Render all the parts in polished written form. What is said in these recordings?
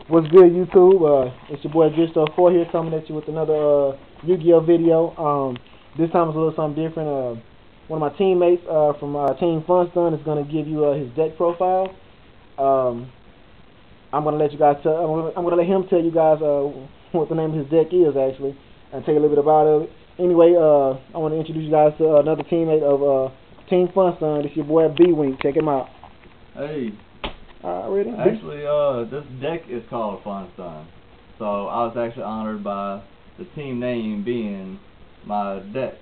What's good, YouTube? It's your boy Yugioh 4 here, coming at you with another Yu-Gi-Oh video. This time it's a little something different. One of my teammates from Team FunStun's is going to give you his deck profile. I'm going to let you guys. I'm going to let him tell you guys what the name of his deck is actually, and tell you a little bit about it. Anyway, I want to introduce you guys to another teammate of Team FunStun's. It's your boy B-Wing. Check him out. Hey. Ready? Actually, this deck is called FunStun's. So I was actually honored by the team name being my deck.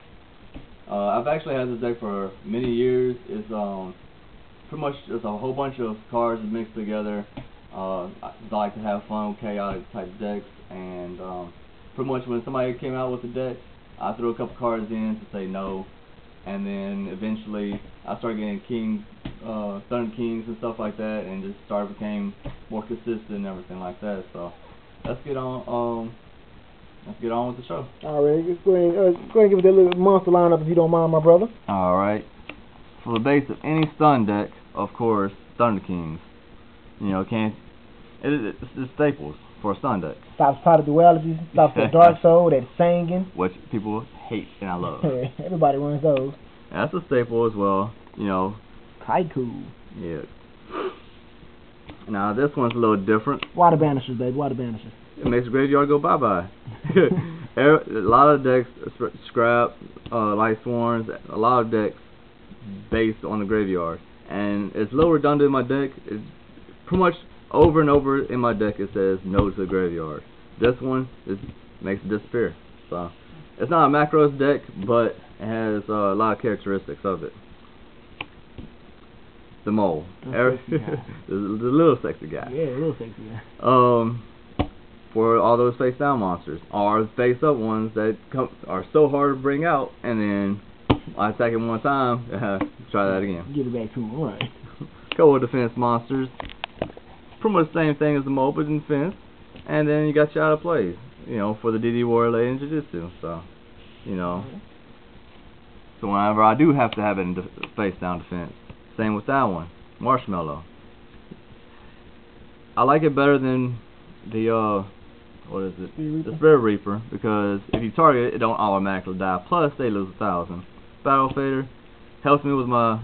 I've actually had this deck for many years. It's pretty much just a whole bunch of cards mixed together. I like to have fun, chaotic type decks, and pretty much when somebody came out with a deck, I threw a couple cards in to say no, and then eventually I started getting kings, Thunder Kings and stuff like that, and just became more consistent and everything like that. So let's get on with the show. Alright, let's go ahead and give it that little monster lineup if you don't mind, my brother. Alright. For the base of any stun deck, of course, Thunder Kings. You know, it's the staples for a stun deck. Stops part of duality, stops that Dark Soul, that Singing. Which people hate and I love. Everybody runs those. That's a staple as well, you know. Haiku. Yeah. Now this one's a little different. Water banishers, baby, water banishers. It makes the graveyard go bye-bye. A lot of decks, scrap, light swarms, a lot of decks based on the graveyard. And it's a little redundant in my deck. It's pretty much over and over in my deck it says no to the graveyard. This one makes it disappear. So it's not a macros deck, but it has a lot of characteristics of it. The mole. the little sexy guy. Yeah, a little sexy guy. For all those face down monsters, or face up ones that are so hard to bring out, and then I attack him one time, try that again. Give it back to him, alright. Couple of defense monsters. Pretty much the same thing as the mole, but in defense. And then you got your out of plays, you know, for the DD Warrior Lady and Jiu-Jitsu. So, you know. So whenever I do have to have it in face down defense. Same with that one, Marshmallow. I like it better than the what is it? The Spirit Reaper, because if you target it, it don't automatically die. Plus they lose 1,000. Battle Fader helps me with my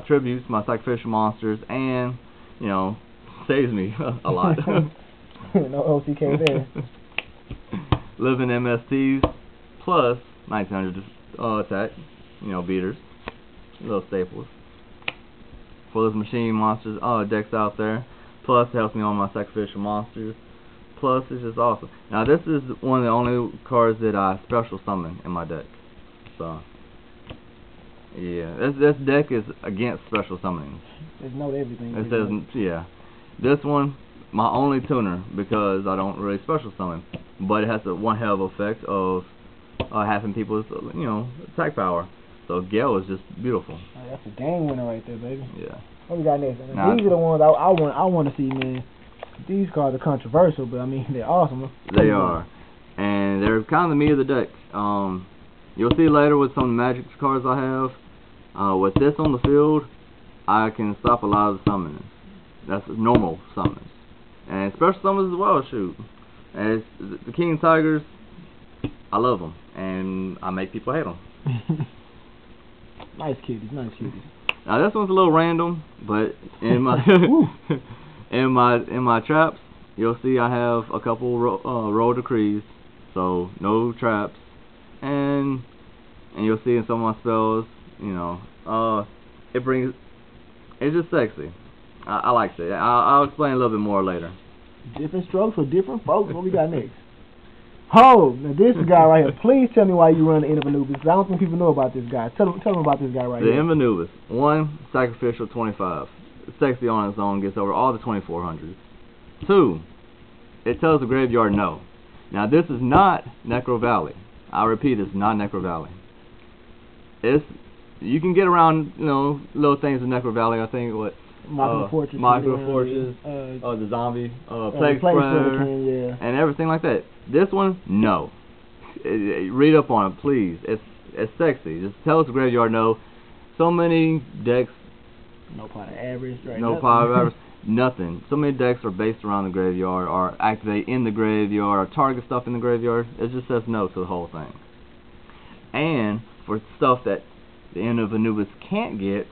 tributes, my sacrificial monsters, and you know, saves me a lot. No OCK there. Living MSTs plus 1900 attack, you know, beaters. Little staples for those machine monsters decks out there. Plus it helps me on my sacrificial monsters. Plus it's just awesome. Now this is one of the only cards that I special summon in my deck. So yeah, this deck is against special summoning. There's no everything. It says yeah. This one my only tuner because I don't really special summon, but it has the one hell of effect of having people's attack power. So Gale is just beautiful. Oh, that's a game winner right there, baby. Yeah. What we got next? Now, these are the ones I want to see, man. These cards are controversial, but I mean they're awesome. They are, and they're kind of the meat of the deck. You'll see later with some magic cards I have. With this on the field, I can stop a lot of the summons. That's normal summons, and special summons as well. Shoot, and it's the King Tigers. I love them, and I make people hate them. Nice cuties, nice cuties. Now this one's a little random, but in my in my traps, you'll see I have a couple roll decrees, so no traps, and you'll see in some of my spells, you know, it's just sexy. I like it. I'll explain a little bit more later. Different strokes for different folks. What we got next? Oh, now this guy right here. Please tell me why you run the Invenubus, because I don't think people know about this guy. Tell them about this guy right here. The Invenubus. 1, sacrificial 25. It's sexy on its own, gets over all the 2400s. 2, it tells the graveyard no. Now this is not Necro Valley. I repeat, it's not Necro Valley. You can get around, you know, little things in Necro Valley. I think what Fortress, the zombie, plague spreader, yeah, and everything like that. This one, no. Read up on it, please. It's sexy. Just tell us the graveyard no. So many decks. No pot of average, right? No pot of average. nothing. So many decks are based around the graveyard, or activate in the graveyard, or target stuff in the graveyard. It just says no to the whole thing. And for stuff that the end of Anubis can't get,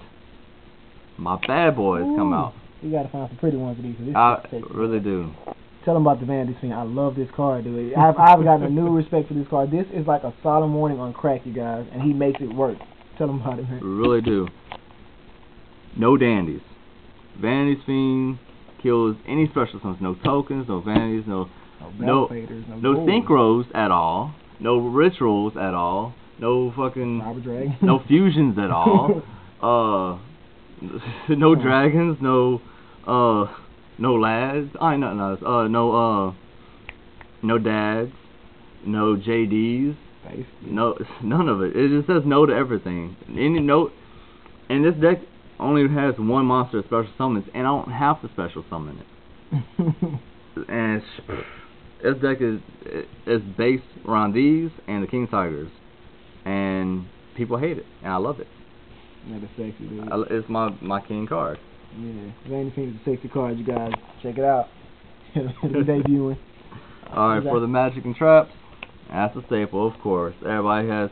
my bad boys come out. You gotta find some pretty ones of these. I really do. Tell them about the Vanity's Fiend. I love this card, dude. I've gotten a new respect for this card. This is like a Solemn Warning on crack, you guys, and he makes it work. Tell them about it, man. Really do. No dandies. Vanity's Fiend kills any special summons. No tokens, no vanities, no synchros at all. No rituals at all. No fucking no fusions at all. No dragons, no lads. No dads, no JDs. No, none of it. It just says no to everything. And this deck only has one monster special summons, and I don't have to special summon it. And this deck is based around these and the King Tigers, and people hate it, and I love it. Yeah, that's sexy, dude. It's my king card. Yeah, Vanity's Fiend is a sexy card, you guys. Check it out. It'll be debuting. Alright, for the magic and traps, that's a staple, of course. Everybody has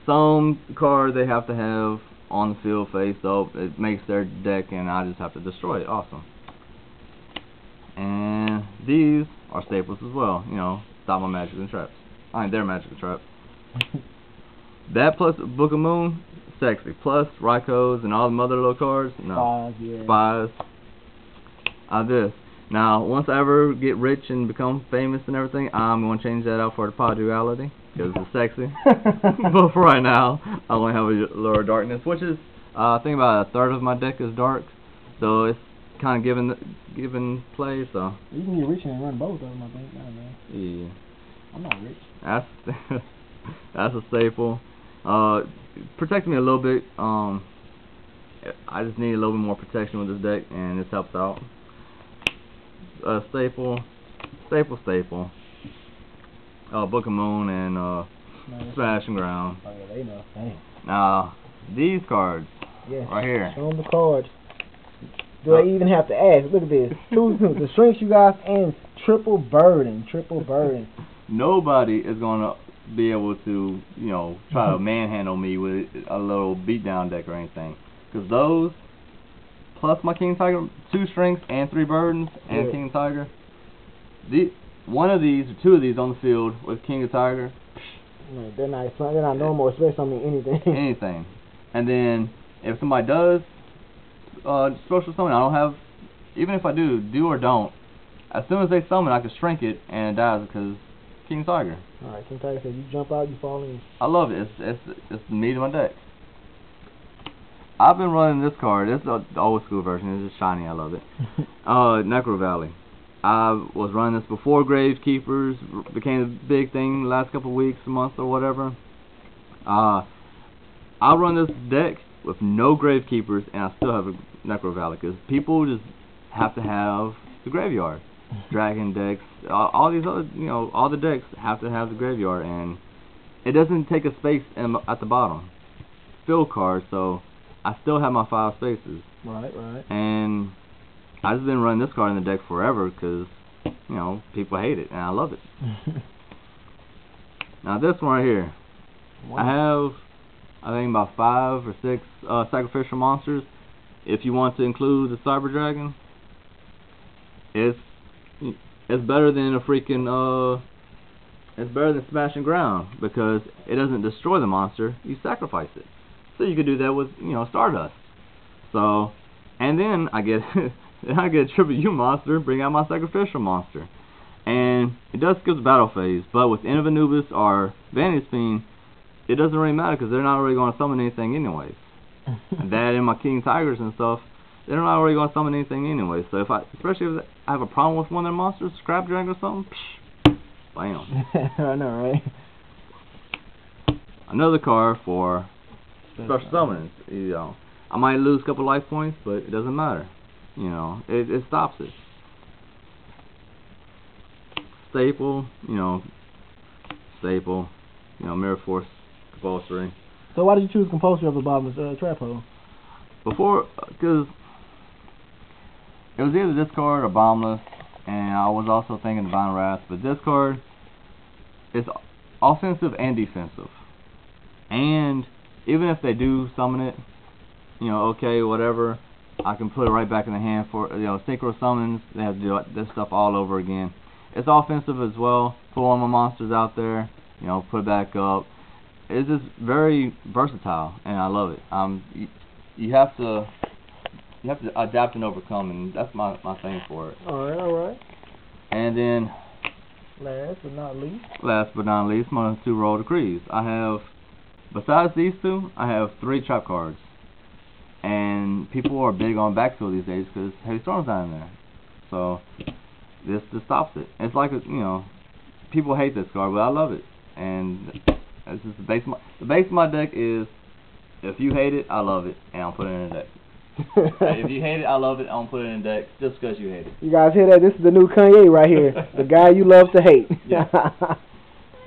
some card they have to have on the field face up. It makes their deck, and I just have to destroy it. Awesome. And these are staples as well. You know, stop my magic and traps. Their magic and traps. That plus Book of Moon, sexy. Plus Raikos and all the other little cards. No. Spies. This. Now, once I ever get rich and become famous and everything, I'm going to change that out for the Pod Duality, because it's sexy. But for right now, I only have a lower darkness, which is, I think about a third of my deck is dark, so it's kind of given play, so. You can get rich and run both of them, I think. Yeah. I'm not rich. That's a staple. Protects me a little bit. I just need a little bit more protection with this deck, and this helps out. Staple. Book of Moon and Smash and Ground. Oh yeah, they know. Dang. Now these cards right here. Show them the cards. Do I even have to ask? Look at this. The strengths, you guys, and triple burden. Nobody is gonna be able to, you know, try to manhandle me with a little beatdown deck or anything. Because those, plus my King Tiger, 2 strengths and 3 burdens, and King Tiger. One of these, or 2 of these on the field with King of Tiger. No, they're not normal, especially on anything. Anything. And then if somebody does special summon, I don't have, even if I do or don't, as soon as they summon, I can shrink it and it dies because King Tiger. Alright, King Tiger says you jump out, you fall in. I love it. It's the meat of my deck. I've been running this card. This is the old school version. It's just shiny. I love it. Necro Valley. I was running this before Gravekeepers became a big thing the last couple of weeks, months, or whatever. I run this deck with no Gravekeepers, and I still have a Necro Valley because people just have to have the graveyard. Dragon decks, all these other, you know, all the decks have to have the graveyard, and it doesn't take a space at the bottom. Field cards, so I still have my 5 spaces. Right. And I've just been running this card in the deck forever because, you know, people hate it, and I love it. Now this one right here, I have, I think about 5 or 6 sacrificial monsters. If you want to include the Cyber Dragon, it's better than a freaking it's better than Smash and Ground because it doesn't destroy the monster, you sacrifice it. So you could do that with, you know, Stardust. So, and then I get a triple U monster, bring out my sacrificial monster. And it does skip the battle phase, but with End of Anubis or Vanity's Fiend, it doesn't really matter because they're not really going to summon anything anyways. And that and my King Tigers and stuff, they're not really going to summon anything anyway. So especially if I have a problem with one of their monsters, Scrap Dragon or something, bam. I know, right? Another card for special summons. You know, I might lose a couple life points, but it doesn't matter. You know, it stops it. Staple, Mirror Force, compulsory. So why did you choose compulsory over bottomless trap hole? Because it was either this card or Boundless, and I was also thinking Divine Wrath, but this card is offensive and defensive. And even if they do summon it, you know, okay, whatever, I can put it right back in the hand for, you know, synchro summons. They have to do this stuff all over again. It's offensive as well. Put one of my monsters out there, you know, put it back up. It's just very versatile, and I love it. You have to adapt and overcome, and that's my thing for it. All right. And then last but not least, my 2 Royal Decrees. I have, besides these 2, I have 3 trap cards. And people are big on backfill these days because Heavy Storm's not in there. So this stops it. It's like, you know, people hate this card, but I love it. And this is the base of my deck is, if you hate it, I love it, and I'll put it in a deck. If you hate it, I love it, I'll put it in a deck just because you hate it. You guys hear that? This is the new Kanye right here. The guy you love to hate. Yeah.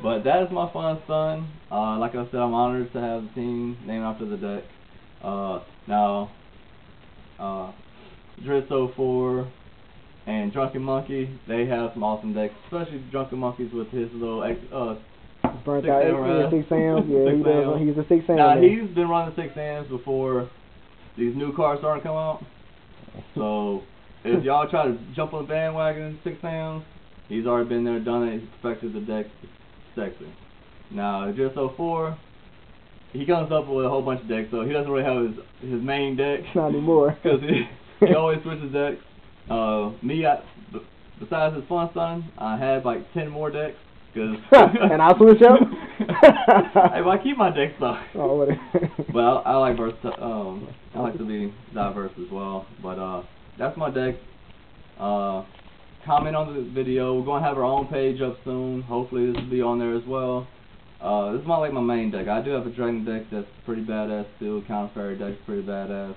But that is my FunStun. Like I said, I'm honored to have the team named after the deck. Now, Drizzo 4 and Drunken Monkey, they have some awesome decks, especially Drunken Monkey's with his little burnt out 6 Sams. Yeah, he's a 6 Sam. Now, he's been running 6 Sams before these new cards started to come out. So, if y'all try to jump on the bandwagon in 6 Sams, he's already been there, done it, he's perfected the deck. Sexy. Now, Drizzo 4, he comes up with a whole bunch of decks, so he doesn't really have his main deck. Not anymore. Because he always switches decks. Besides his FunStun, I had like 10 more decks. And I'll switch up? Hey, well, I keep my decks though. Oh, whatever. But I like I like to be diverse as well. But that's my deck. Comment on the video. We're going to have our own page up soon. Hopefully this will be on there as well. This is my main deck. I do have a Dragon deck that's pretty badass too. Counter Fairy deck's pretty badass.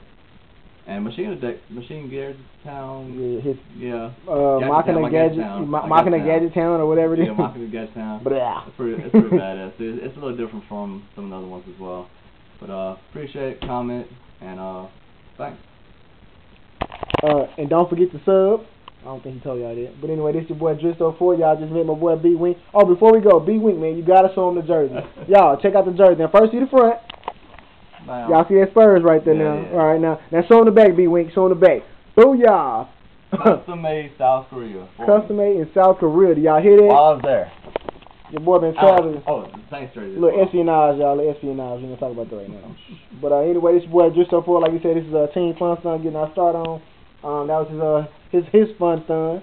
And Machine Gadget Town. Yeah. Machina Gadget Town or whatever it is. Yeah, Machina Gadget Town. But yeah. It's pretty badass. It's a little different from some of the other ones as well. But appreciate it, comment, and thanks. And don't forget to sub. I don't think he told y'all that. But anyway, this your boy Drizzo 4. Y'all just met my boy B-Wink. Oh, before we go, B-Wink, man, you gotta show him the jersey. Y'all, check out the jersey. Now, first see the front. Y'all see that Spurs right there now. Yeah. All right, now show him the back, B-Wink. Show him the back. Booyah! Custom made South Korea. Custom made in South Korea. Do y'all hear that? While I was there. Your boy been traveling. Thanks, jersey. Look, espionage, y'all. Espionage. We're gonna talk about that right now. But anyway, this your boy Drizzo 4. Like you said, this is Team FunStun getting our start on. That was his FunStun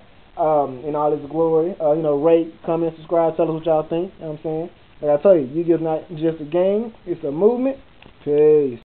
in all his glory. You know, rate, comment, subscribe, tell us what y'all think. You know what I'm saying? Like I tell you, Yugioh's not just a game, it's a movement. Peace.